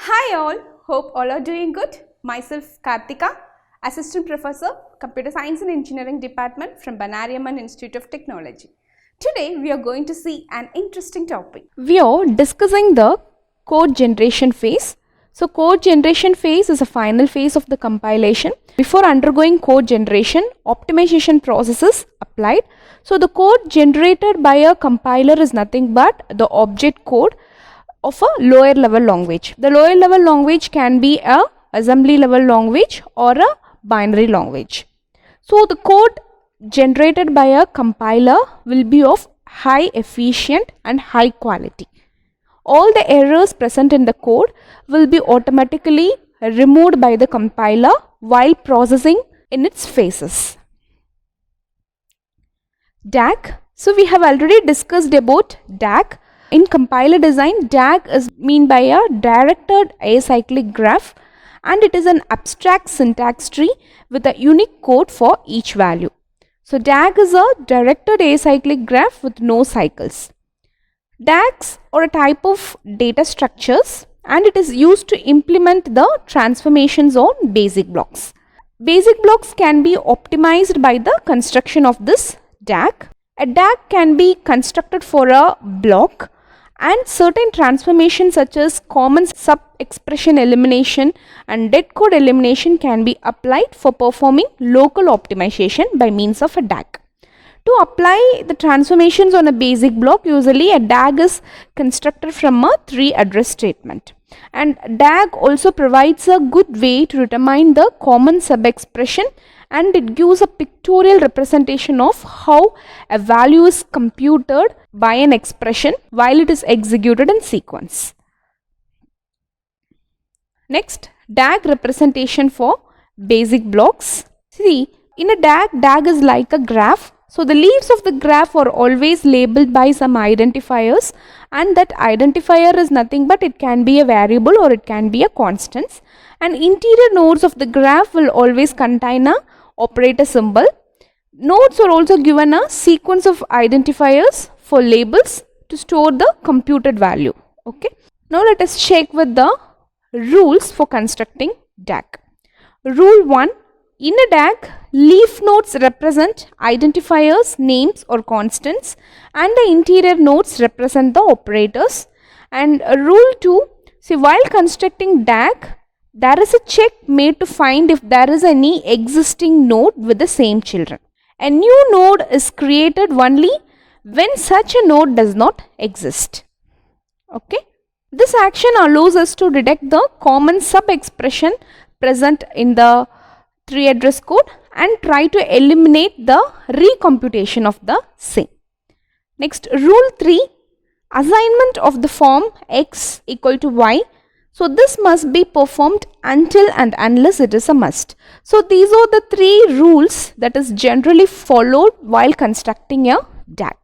Hi all, hope all are doing good. Myself Kartika, Assistant Professor, Computer Science and Engineering Department from Banariaman Institute of Technology. Today we are going to see an interesting topic. We are discussing the code generation phase. So code generation phase is a final phase of the compilation. Before undergoing code generation, optimization process is applied. So the code generated by a compiler is nothing but the object code of a lower level language. The lower level language can be a assembly level language or a binary language. So the code generated by a compiler will be of high efficient and high quality. All the errors present in the code will be automatically removed by the compiler while processing in its phases. DAG. So we have already discussed about DAG. In compiler design, DAG is meant by a directed acyclic graph, and it is an abstract syntax tree with a unique code for each value. So DAG is a directed acyclic graph with no cycles. DAGs are a type of data structures, and it is used to implement the transformations on basic blocks. Basic blocks can be optimized by the construction of this DAG. A DAG can be constructed for a block, and certain transformations such as common sub-expression elimination and dead code elimination can be applied for performing local optimization by means of a DAG. To apply the transformations on a basic block, usually a DAG is constructed from a 3 address statement. And DAG also provides a good way to determine the common sub-expression, and it gives a pictorial representation of how a value is computed by an expression while it is executed in sequence. Next, DAG representation for basic blocks. See, in a DAG is like a graph. So the leaves of the graph are always labeled by some identifiers, and that identifier is nothing but it can be a variable or it can be a constant. And interior nodes of the graph will always contain a operator symbol. Nodes are also given a sequence of identifiers for labels to store the computed value. Okay. Now let us check with the rules for constructing DAG. Rule 1. In a DAG, leaf nodes represent identifiers, names or constants, and the interior nodes represent the operators. And rule 2. See, while constructing DAG, there is a check made to find if there is any existing node with the same children. A new node is created only when such a node does not exist. Okay. This action allows us to detect the common sub-expression present in the 3 address code and try to eliminate the recomputation of the same. Next, rule 3, assignment of the form x equal to y. So this must be performed until and unless it is a must. So these are the 3 rules that is generally followed while constructing a DAG.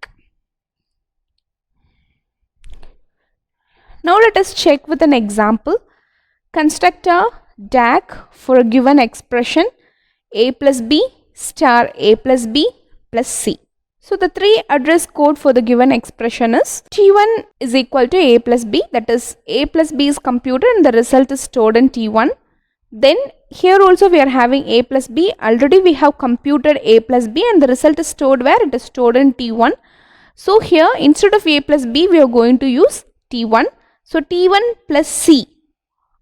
Now let us check with an example. Construct a DAG for a given expression a plus b star a plus b plus c. So the 3 address code for the given expression is t1 is equal to a plus b, that is a plus b is computed and the result is stored in t1. Then here also we are having a plus b, already we have computed a plus b and the result is stored where? It is stored in t1. So here instead of a plus b we are going to use t1. So t1 plus c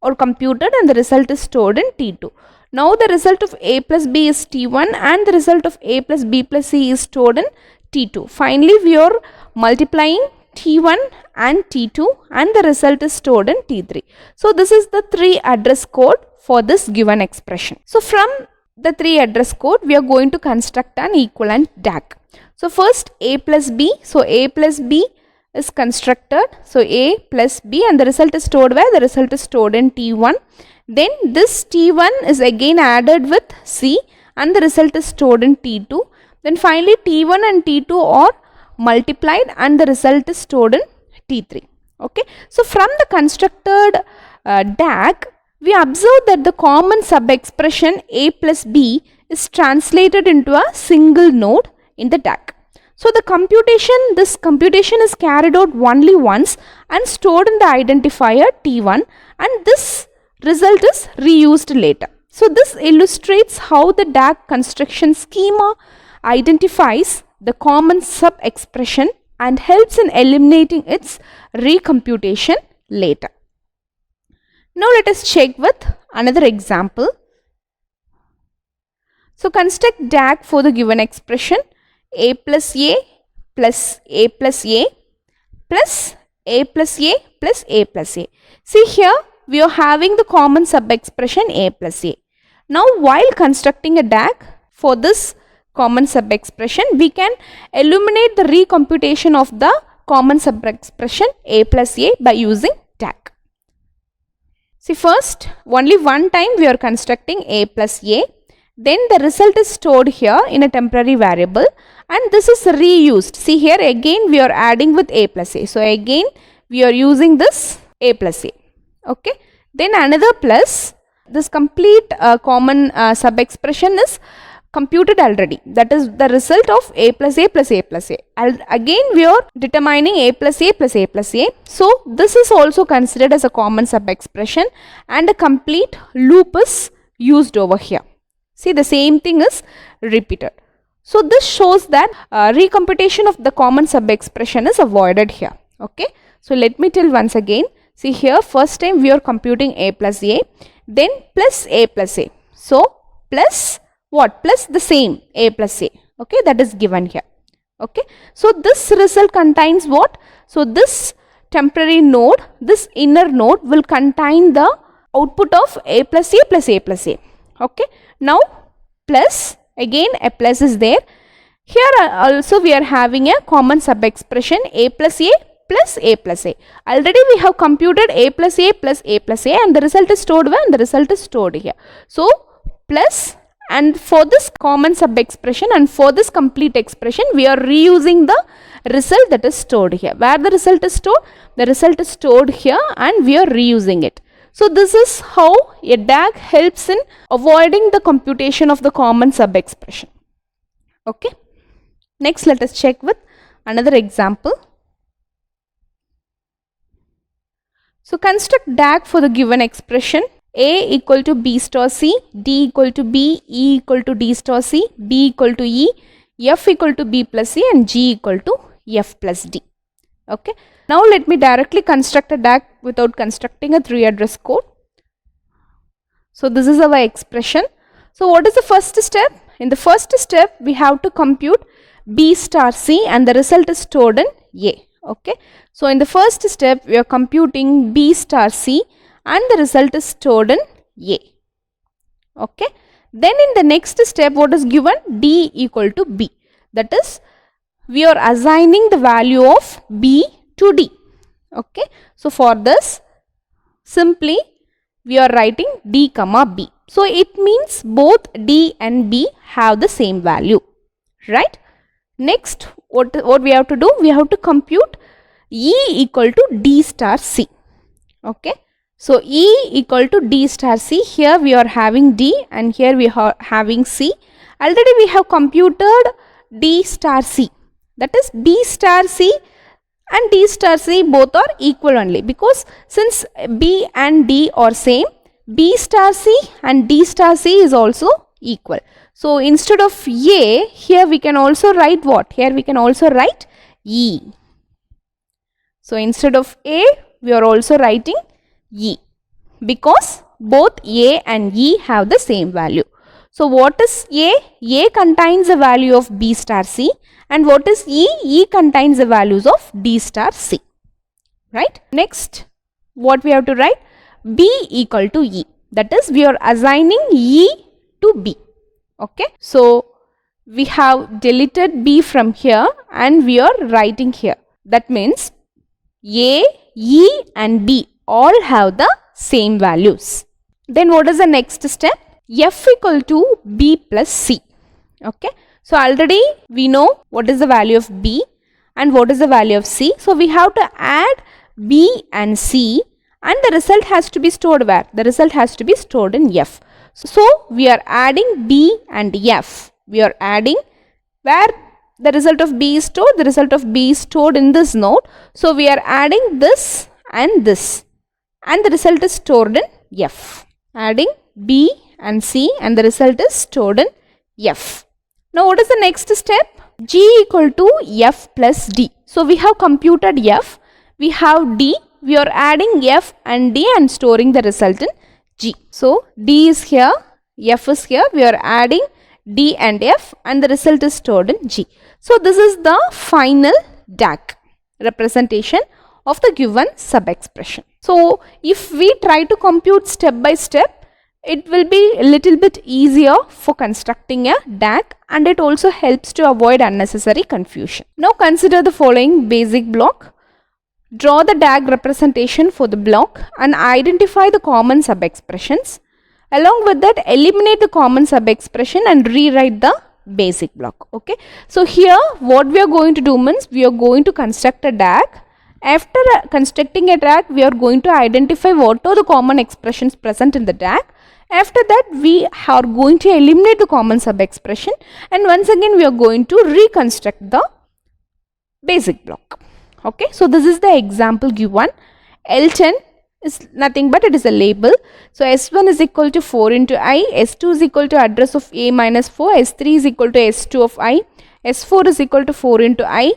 or computed and the result is stored in t2. Now the result of a plus b is t1 and the result of a plus b plus c is stored in t2. Finally we are multiplying t1 and t2 and the result is stored in t3. So this is the 3 address code for this given expression. So from the 3 address code we are going to construct an equivalent DAG. So first a plus b. So a plus b is constructed. So a plus b and the result is stored where? The result is stored in t1. Then this t1 is again added with c and the result is stored in t2. Then finally t1 and t2 are multiplied and the result is stored in t3. Okay. So from the constructed DAG, we observe that the common sub-expression a plus b is translated into a single node in the DAG. So this computation is carried out only once and stored in the identifier T1, and this result is reused later. So this illustrates how the DAG construction schema identifies the common sub-expression and helps in eliminating its recomputation later. Now let us check with another example. So construct DAG for the given expression a plus a plus a plus a plus a plus a plus a plus a. See here we are having the common sub-expression a plus a. Now while constructing a DAG for this common sub-expression, we can eliminate the recomputation of the common sub-expression a plus a by using DAG. See, first only one time we are constructing a plus a, then the result is stored here in a temporary variable and this is reused. See here again we are adding with a plus a. So again we are using this a plus a. Okay. Then another plus, this complete common sub-expression is computed already. That is the result of a plus a plus a plus a. Again we are determining a plus a plus a plus a. So this is also considered as a common sub-expression and a complete loop is used over here. See, the same thing is repeated. So this shows that recomputation of the common sub-expression is avoided here. Okay. So let me tell once again. See here first time we are computing a plus a, then plus a plus a. So plus what? Plus the same a plus a. Okay, that is given here. Okay. So this result contains what? So this temporary node, this inner node will contain the output of a plus a plus a plus a. Okay. Now plus, again a plus is there. Here also we are having a common sub-expression a plus a plus a plus a. Already we have computed a plus a plus a plus a and the result is stored where? And the result is stored here. So plus, and for this common sub-expression and for this complete expression we are reusing the result that is stored here. Where the result is stored? The result is stored here and we are reusing it. So this is how a DAG helps in avoiding the computation of the common sub-expression. Okay. Next let us check with another example. So construct DAG for the given expression a equal to b star c, d equal to b, e equal to d star c, b equal to e, f equal to b plus c and g equal to f plus d. Okay. Now let me directly construct a DAG without constructing a 3-address code. So this is our expression. So what is the first step? In the first step we have to compute b star c and the result is stored in a. Okay. So in the first step we are computing b star c and the result is stored in a. Okay. Then in the next step what is given? D equal to b. That is we are assigning the value of b to d. Okay. So for this simply we are writing d comma b. So it means both d and b have the same value. Right. Next what we have to do? We have to compute e equal to d star c. Okay. So e equal to d star c. Here we are having d and here we are having c. Already we have computed d star c. That is b star c and d star c both are equal only, because since b and d are same, b star c and d star c is also equal. So instead of a, here we can also write what? Here we can also write e. So instead of a we are also writing e, because both a and e have the same value. So what is a? A contains the value of b star c, and what is e? E contains the values of d star c. Right. Next what we have to write? B equal to e. That is we are assigning e to b. Okay. So we have deleted b from here and we are writing here. That means a, e and b all have the same values. Then what is the next step? F equal to b plus c. Okay. So already we know what is the value of b and what is the value of c. So we have to add b and c, and the result has to be stored where? The result has to be stored in f. So we are adding b and f. We are adding where the result of B is stored, the result of B is stored in this node. So we are adding this and this, and the result is stored in F. Adding B and C, and the result is stored in F. Now what is the next step? G equal to F plus D. So we have computed F, we have D, we are adding F and D and storing the result in G. So D is here, F is here, we are adding D and F and the result is stored in G. So this is the final DAG representation of the given sub-expression. So if we try to compute step by step, it will be a little bit easier for constructing a DAG, and it also helps to avoid unnecessary confusion. Now consider the following basic block. Draw the DAG representation for the block and identify the common sub-expressions. Along with that, eliminate the common sub-expression and rewrite the basic block. Okay. So here what we are going to do means we are going to construct a DAG. After constructing a DAG, we are going to identify what are the common expressions present in the DAG. After that, we are going to eliminate the common sub-expression, and once again we are going to reconstruct the basic block. Okay, so this is the example given. L10 is nothing but it is a label. So S1 is equal to 4 into I, S2 is equal to address of A minus 4, S3 is equal to S2 of I, S4 is equal to 4 into I,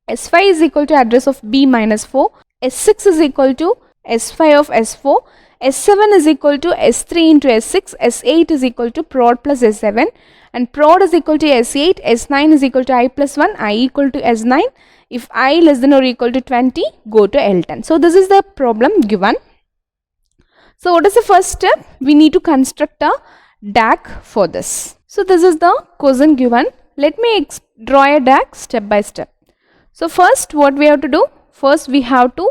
S5 is equal to address of B minus 4, S6 is equal to S5 of S4, S7 is equal to S3 into S6, S8 is equal to prod plus S7, and prod is equal to S8, S9 is equal to I plus 1, I equal to S9. If I less than or equal to 20, go to L10. So this is the problem given. So what is the first step? We need to construct a DAG for this. So this is the question given. Let me draw a DAG step by step. So first what we have to do? First we have to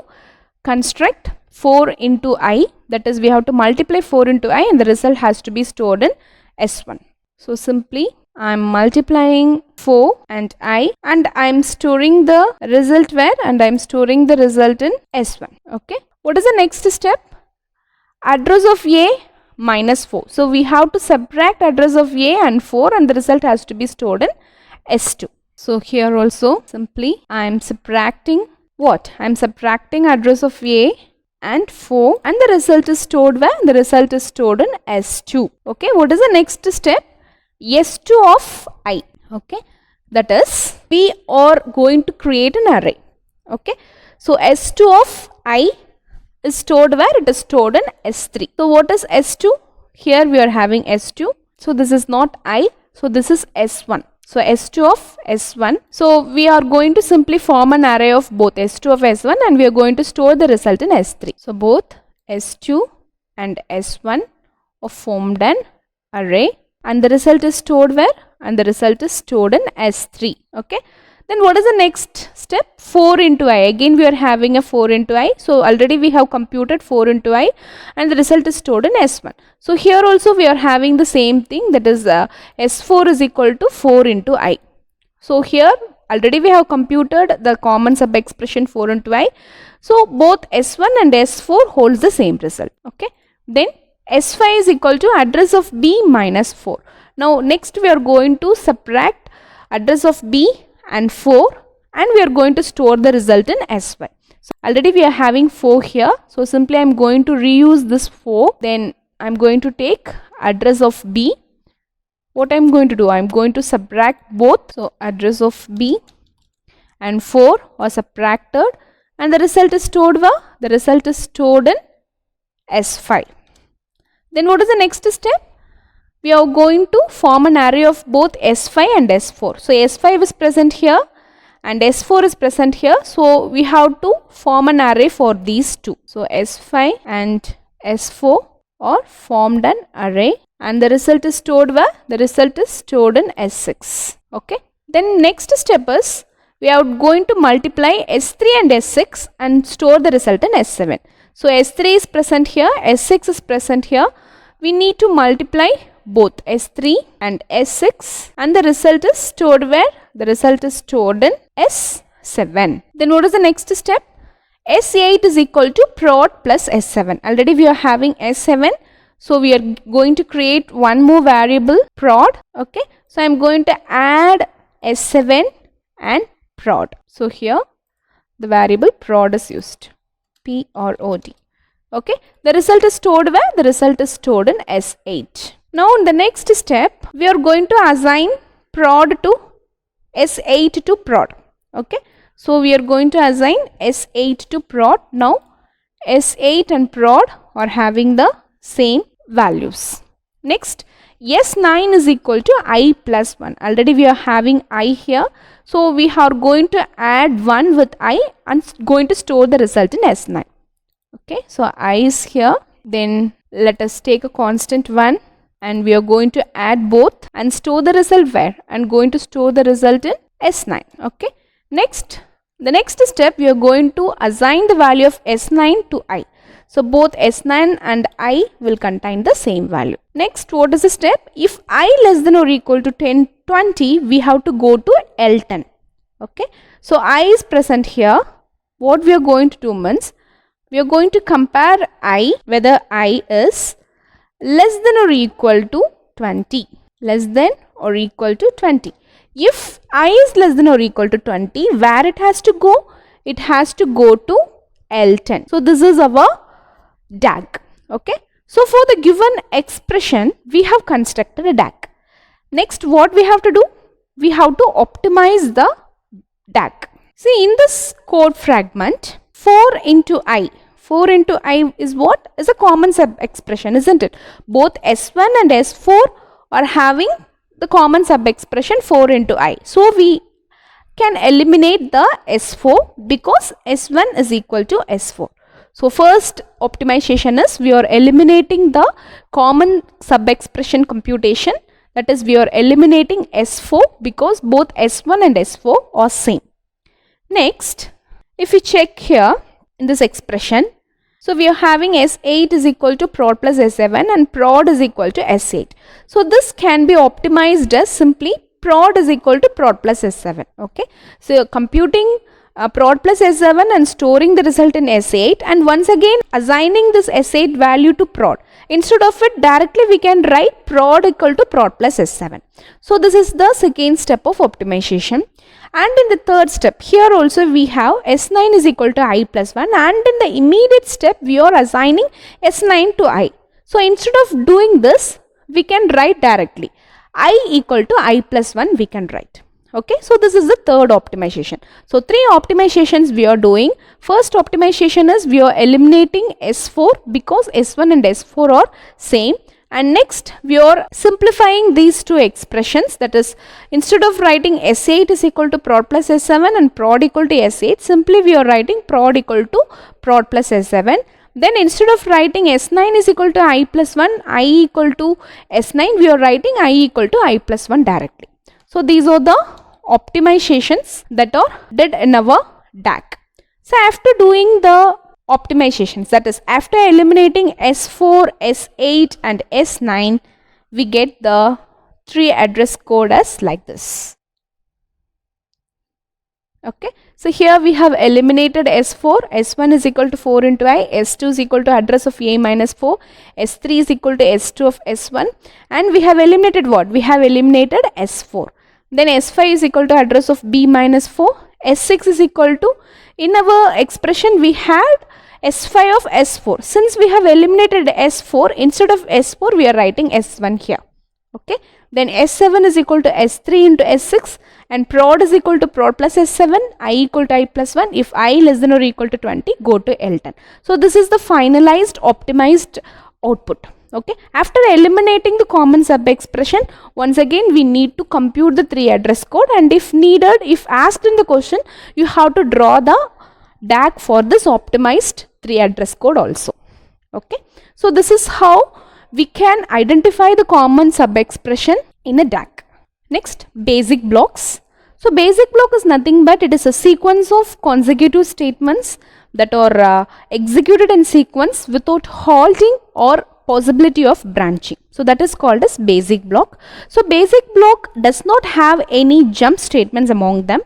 construct 4 into I, that is we have to multiply 4 into I and the result has to be stored in S1. So simply I am multiplying 4 and I am storing the result where, and I am storing the result in S1. Okay. What is the next step? Address of A minus 4. So we have to subtract address of A and 4 and the result has to be stored in S2. So here also simply I am subtracting what? I am subtracting address of A and 4 and the result is stored where? The result is stored in S2. Okay, what is the next step? S2 of I. Okay, that is we are going to create an array. Okay, so S2 of I is stored where? It is stored in S3. So what is S2? Here we are having S2. So this is not I. So this is S1. So S2 of S1. So we are going to simply form an array of both S2 of S1 and we are going to store the result in S3. So both S2 and S1 are formed an array and the result is stored where? And the result is stored in S3. Okay. Then what is the next step? 4 into I. Again we are having a 4 into I. So already we have computed 4 into I and the result is stored in S1. So here also we are having the same thing, that is S4 is equal to 4 into I. So here already we have computed the common sub expression 4 into I. So both S1 and S4 holds the same result. Okay. Then S5 is equal to address of B minus 4. Now next we are going to subtract address of B and 4 and we are going to store the result in S5. So already we are having 4 here. So simply I am going to reuse this 4. Then I am going to take address of B. What I am going to do? I am going to subtract both. So address of B and 4 are subtracted and the result is stored where? The result is stored in S5. Then what is the next step? We are going to form an array of both S5 and S4. So S5 is present here and S4 is present here. So we have to form an array for these two. So S5 and S4 are formed an array and the result is stored where? The result is stored in S6. Okay. Then next step is we are going to multiply S3 and S6 and store the result in S7. So S3 is present here, S6 is present here. We need to multiply both S3 and S6 and the result is stored where? The result is stored in S7. Then what is the next step? S8 is equal to prod plus S7. Already we are having S7. So we are going to create one more variable prod. Okay. So I am going to add S7 and prod. So here the variable prod is used, prod. Okay, the result is stored where? The result is stored in S8. Now in the next step, we are going to assign prod to S8 to prod. Okay, so we are going to assign S8 to prod. Now S8 and prod are having the same values. Next, S9 is equal to I plus 1. Already we are having I here. So we are going to add 1 with I and going to store the result in S9. Okay, so I is here. Then let us take a constant 1 and we are going to add both and store the result where? And going to store the result in S9. Okay, next, the next step we are going to assign the value of S9 to I. So both S9 and I will contain the same value. Next, what is the step? If I less than or equal to 10, 20, we have to go to L10. Okay, so I is present here. What we are going to do means, we are going to compare I, whether I is less than or equal to 20. Less than or equal to 20. If I is less than or equal to 20, where it has to go? It has to go to L10. So this is our DAG. Okay. So for the given expression, we have constructed a DAG. Next, what we have to do? We have to optimize the DAG. See, in this code fragment, 4 into I. 4 into I is what? Is a common sub expression, isn't it? Both S1 and S4 are having the common sub expression 4 into I. So we can eliminate the S4 because S1 is equal to S4. So first optimization is we are eliminating the common sub expression computation. That is, we are eliminating S4 because both S1 and S4 are same. Next, if we check here in this expression, so we are having S8 is equal to prod plus S7 and prod is equal to S8. So this can be optimized as simply prod is equal to prod plus S7. Okay, so computing prod plus S7 and storing the result in S8 and once again assigning this S8 value to prod. Instead of it, directly we can write prod equal to prod plus S7. So this is the second step of optimization. And in the third step, here also we have S9 is equal to I plus 1 and in the immediate step we are assigning S9 to I. So instead of doing this, we can write directly I equal to I plus 1 we can write. Okay, so this is the third optimization. So 3 optimizations we are doing. First optimization is we are eliminating S4 because S1 and S4 are same. And next we are simplifying these two expressions, that is instead of writing S8 is equal to prod plus S7 and prod equal to S8, simply we are writing prod equal to prod plus S7. Then instead of writing S9 is equal to I plus 1, I equal to S9, we are writing I equal to I plus 1 directly. So these are the optimizations that are did in our DAG. So after doing the optimizations, that is after eliminating S4, S8 and S9, we get the 3 address code as like this. Okay, so here we have eliminated S4, S1 is equal to 4 into I, S2 is equal to address of A minus 4, S3 is equal to S2 of S1 and we have eliminated what? We have eliminated S4. Then S5 is equal to address of B minus 4, S6 is equal to, in our expression we had S5 of S4. Since we have eliminated S4, instead of S4 we are writing S1 here. Okay, then S7 is equal to S3 into S6 and prod is equal to prod plus S7, I equal to I plus 1. If I less than or equal to 20, go to L10. So this is the finalized optimized output. Okay, after eliminating the common sub expression, once again we need to compute the 3 address code and if needed, if asked in the question, you have to draw the DAG for this optimized 3 address code also. Okay, so this is how we can identify the common sub expression in a DAG. Next, basic blocks. So basic block is nothing but it is a sequence of consecutive statements that are executed in sequence without halting or possibility of branching. So that is called as basic block. So basic block does not have any jump statements among them.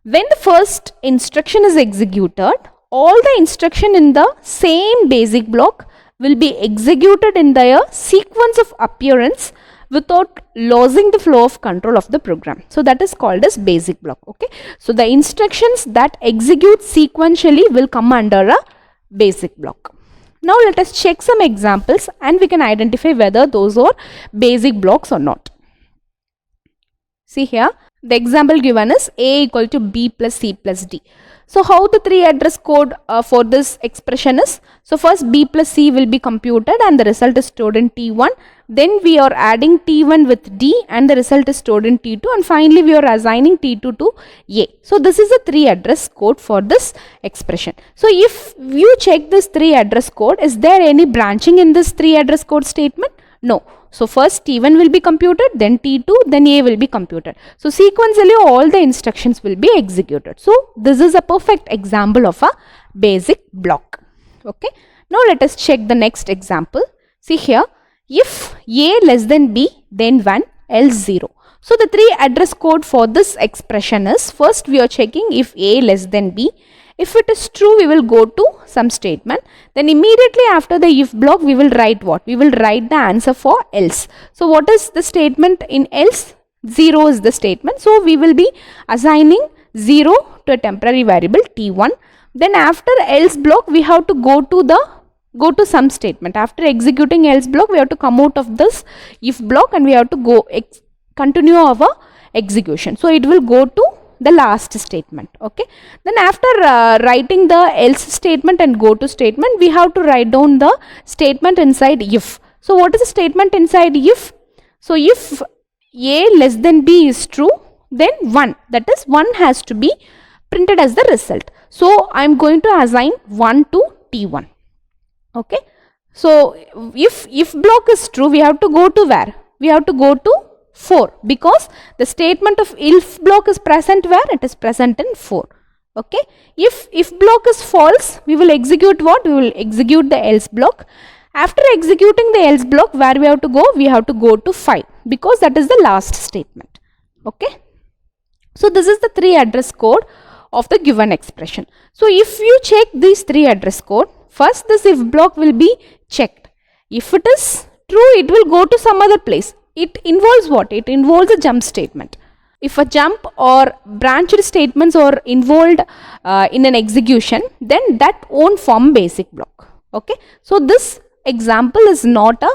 When the first instruction is executed, all the instruction in the same basic block will be executed in their sequence of appearance without losing the flow of control of the program. So that is called as basic block. Okay, so the instructions that execute sequentially will come under a basic block. Now let us check some examples and we can identify whether those are basic blocks or not. See here, the example given is A equal to B plus C plus D. So how the 3 address code for this expression is? So first B plus C will be computed and the result is stored in T1. Then we are adding T1 with D and the result is stored in T2, and finally we are assigning T2 to A. So this is a 3 address code for this expression. So if you check this 3 address code, is there any branching in this 3 address code statement? No. So first T1 will be computed, then T2, then A will be computed. So sequentially all the instructions will be executed. So this is a perfect example of a basic block. Okay. Now let us check the next example. See here, if A less than B, then 1, else 0. So the 3 address code for this expression is, first we are checking if A less than B. If it is true, we will go to some statement. Then immediately after the if block, we will write what? We will write the answer for else. So what is the statement in else? 0 is the statement. So we will be assigning 0 to a temporary variable T1. Then after else block, we have to go to some statement. After executing else block, we have to come out of this if block and we have to continue our execution. So it will go to the last statement. Okay, then after writing the else statement and go to statement, we have to write down the statement inside if. So what is the statement inside if? So if A less than B is true, then 1, that is 1 has to be printed as the result. So I am going to assign 1 to T1. Okay, so if block is true, we have to go to where? We have to go to 4, because the statement of if block is present where? It is present in 4. Okay, if block is false, we will execute what? We will execute the else block. After executing the else block, where we have to go? We have to go to 5, because that is the last statement. Okay, so this is the 3 address code of the given expression. So if you check these 3 address code, first this if block will be checked. If it is true, it will go to some other place. It involves what? It involves a jump statement. If a jump or branched statements are involved in an execution, then that won't form basic block. Okay, so this example is not a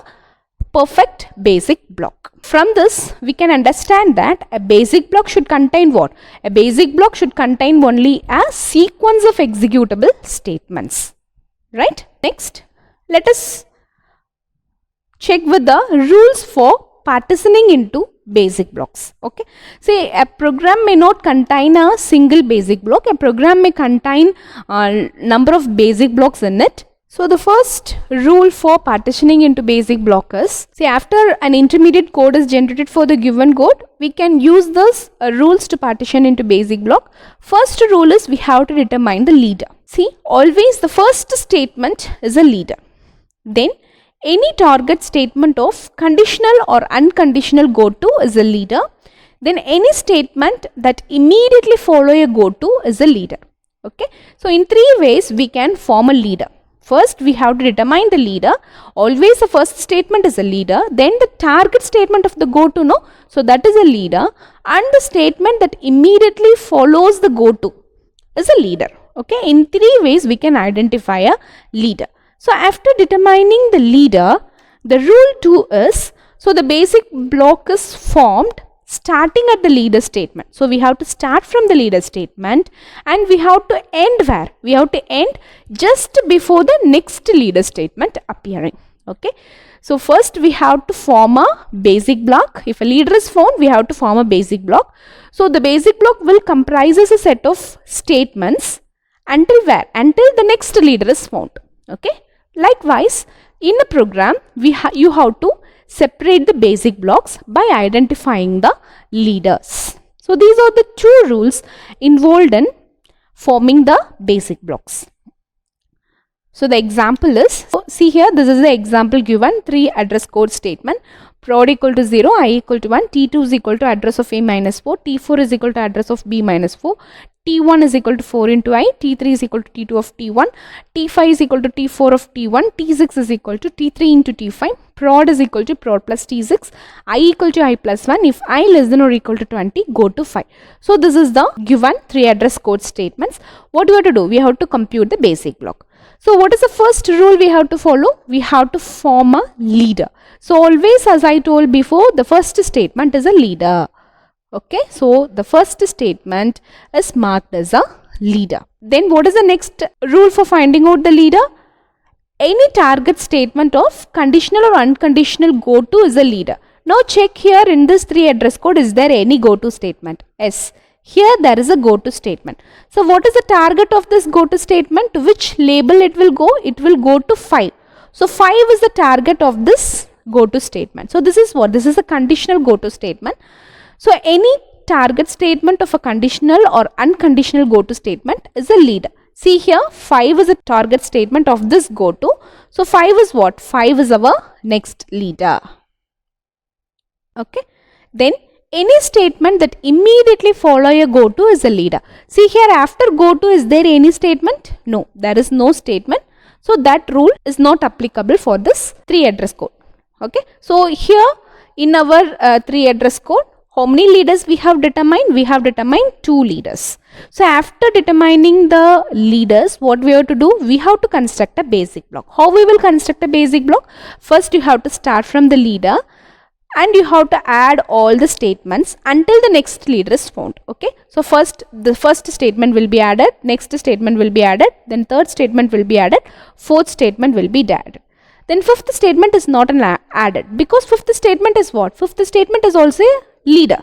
perfect basic block. From this, we can understand that a basic block should contain what? A basic block should contain only a sequence of executable statements. Right? Next, let us check with the rules for partitioning into basic blocks. Okay, say a program may not contain a single basic block. A program may contain a number of basic blocks in it. So the first rule for partitioning into basic block is, say after an intermediate code is generated for the given code, we can use those rules to partition into basic block. First rule is we have to determine the leader. See, always the first statement is a leader. Then any target statement of conditional or unconditional goto is a leader. Then any statement that immediately follow a goto is a leader. Okay, so in 3 ways we can form a leader. First, we have to determine the leader. Always the first statement is a leader. Then the target statement of the goto, no, so that is a leader, and the statement that immediately follows the goto is a leader. Okay, in 3 ways we can identify a leader. So after determining the leader, the rule 2 is, so the basic block is formed starting at the leader statement. So we have to start from the leader statement and we have to end where? We have to end just before the next leader statement appearing. Okay. So first we have to form a basic block. If a leader is formed, we have to form a basic block. So the basic block will comprises a set of statements until where? Until the next leader is found. Okay. Likewise, in a program, you have to separate the basic blocks by identifying the leaders. So these are the 2 rules involved in forming the basic blocks. So the example is, see here, this is the example given, 3 address code statement. Prod equal to 0, I equal to 1, T2 is equal to address of A minus 4, T4 is equal to address of B minus 4, T1 is equal to 4 into I, T3 is equal to T2 of T1, T5 is equal to T4 of T1, T6 is equal to T3 into T5, prod is equal to prod plus T6, I equal to I plus 1. If I less than or equal to 20, go to 5. So this is the given 3 address code statements. What do we have to do? We have to compute the basic block. So what is the first rule we have to follow? We have to form a leader. So always, as I told before, the first statement is a leader. Okay, so the first statement is marked as a leader. Then what is the next rule for finding out the leader? Any target statement of conditional or unconditional goto is a leader. Now check here in this 3 address code, is there any goto statement? Yes. Here there is a goto statement. So what is the target of this goto statement? To which label it will go? It will go to 5. So 5 is the target of this goto statement. So this is what? This is a conditional goto statement. So any target statement of a conditional or unconditional goto statement is a leader. See here, 5 is a target statement of this goto. So 5 is what? 5 is our next leader. Okay. Then any statement that immediately follow a goto is a leader. See here, after goto, is there any statement? No, there is no statement. So that rule is not applicable for this 3 address code. Okay. So here in our 3 address code, how many leaders we have determined? We have determined 2 leaders. So after determining the leaders, what we have to do? We have to construct a basic block. How we will construct a basic block? First you have to start from the leader, and you have to add all the statements until the next leader is found. Okay. So the first statement will be added, next statement will be added, then third statement will be added, fourth statement will be added. Then fifth statement is not added, because fifth statement is what? Fifth statement is also a leader.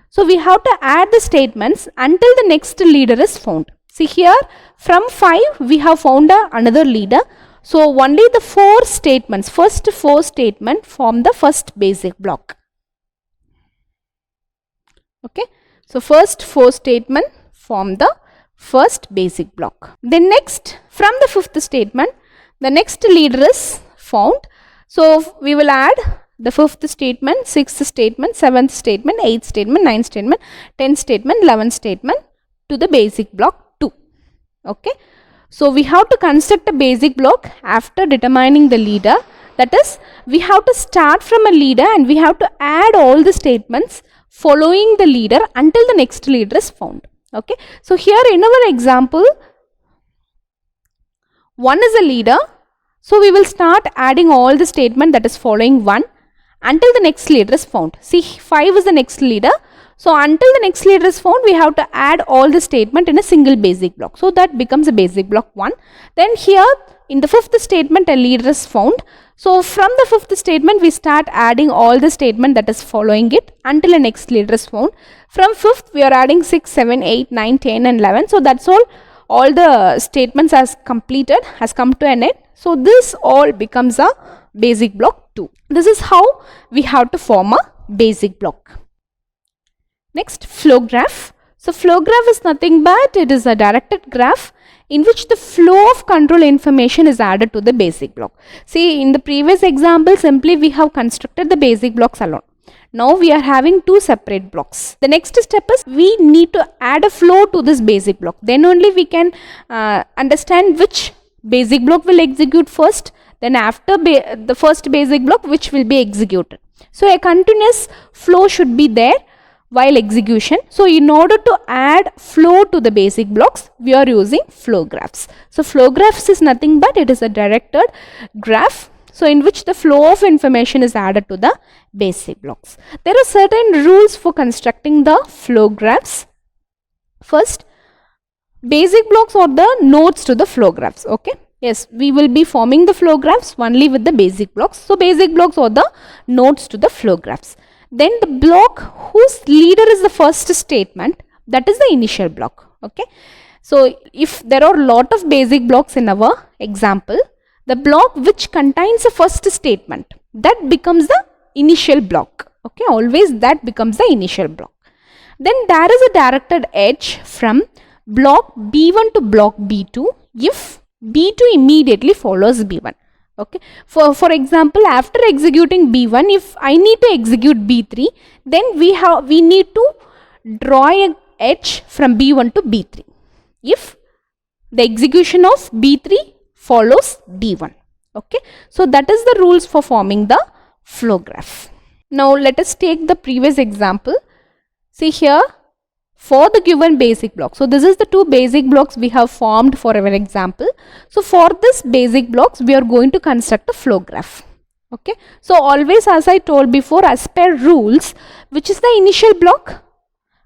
So we have to add the statements until the next leader is found. See here, from 5 we have found another leader. So only the 4 statements, first 4 statements form the first basic block. Okay. So first 4 statements form the first basic block. Then next, from the 5th statement, the next leader is found. So we will add the 5th statement, 6th statement, 7th statement, 8th statement, 9th statement, 10th statement, 11th statement to the basic block 2. Okay. So we have to construct a basic block after determining the leader. That is, we have to start from a leader and we have to add all the statements following the leader until the next leader is found. Okay. So here in our example, 1 is a leader. So we will start adding all the statement that is following 1 until the next leader is found. See, 5 is the next leader. So until the next leader is found, we have to add all the statement in a single basic block. So that becomes a basic block 1. Then here in the 5th statement, a leader is found. So from the 5th statement, we start adding all the statement that is following it until the next leader is found. From 5th, we are adding 6, 7, 8, 9, 10 and 11. So that's all the statements has completed, has come to an end. So this all becomes a basic block 2. This is how we have to form a basic block. Next, flow graph. So flow graph is nothing but it is a directed graph in which the flow of control information is added to the basic block. See, in the previous example, simply we have constructed the basic blocks alone. Now we are having 2 separate blocks. The next step is we need to add a flow to this basic block. Then only we can understand which basic block will execute first. Then after the first basic block, which will be executed. So a continuous flow should be there while execution. So in order to add flow to the basic blocks, we are using flow graphs. So flow graphs is nothing but it is a directed graph. So in which the flow of information is added to the basic blocks. There are certain rules for constructing the flow graphs. First, basic blocks are the nodes to the flow graphs. Okay. Yes, we will be forming the flow graphs only with the basic blocks. So basic blocks are the nodes to the flow graphs. Then the block whose leader is the first statement, that is the initial block. Okay. So if there are a lot of basic blocks in our example, the block which contains the first statement, that becomes the initial block. Okay. Always that becomes the initial block. Then there is a directed edge from block B1 to block B2 if B2 immediately follows B1. Okay. For example, after executing B1, if I need to execute B3, then we need to draw an edge from B1 to B3. if the execution of B3 follows B1. Okay, so that is the rules for forming the flow graph. Now let us take the previous example. See here, for the given basic block. So this is the two basic blocks we have formed for our example. So for this basic blocks, we are going to construct a flow graph. Okay, so always, as I told before, as per rules, which is the initial block?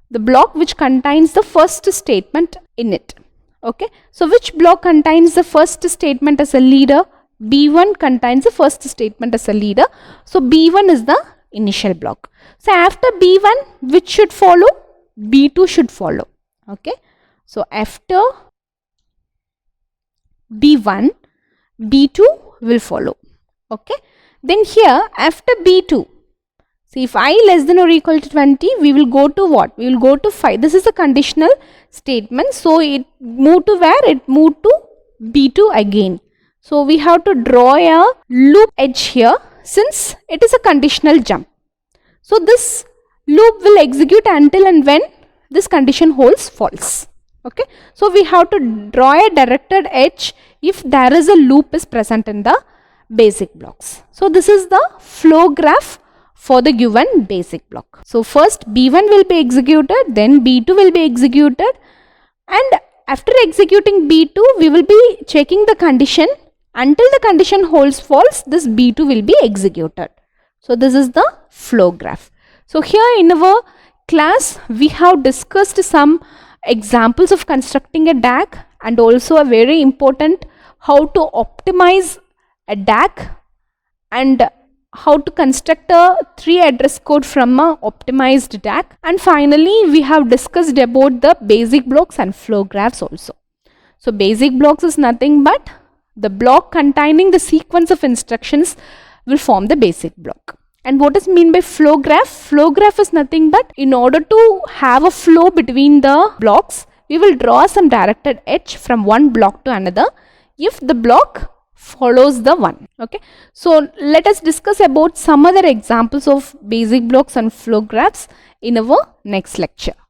The block which contains the first statement in it. Okay, so which block contains the first statement as a leader? B1 contains the first statement as a leader. So B1 is the initial block. So after B1, which should follow? B2 should follow. Okay, so after B1, B2 will follow. Okay, then here after B2, see, if I less than or equal to 20, we will go to what? We will go to 5. This is a conditional statement. So it moved to where? It moved to B2 again. So we have to draw a loop edge here since it is a conditional jump. So this loop will execute until and when this condition holds false. Okay, so we have to draw a directed edge if there is a loop is present in the basic blocks. So this is the flow graph for the given basic block. So first B1 will be executed, then B2 will be executed, and after executing B2, we will be checking the condition. Until the condition holds false, this B2 will be executed. So this is the flow graph. So here in our class, we have discussed some examples of constructing a DAG, and also a very important how to optimize a DAG and how to construct a 3 address code from a optimized DAG. And finally, we have discussed about the basic blocks and flow graphs also. So basic blocks is nothing but the block containing the sequence of instructions will form the basic block. And what is mean by flow graph? Flow graph is nothing but in order to have a flow between the blocks, we will draw some directed edge from one block to another if the block follows the one. Okay, so let us discuss about some other examples of basic blocks and flow graphs in our next lecture.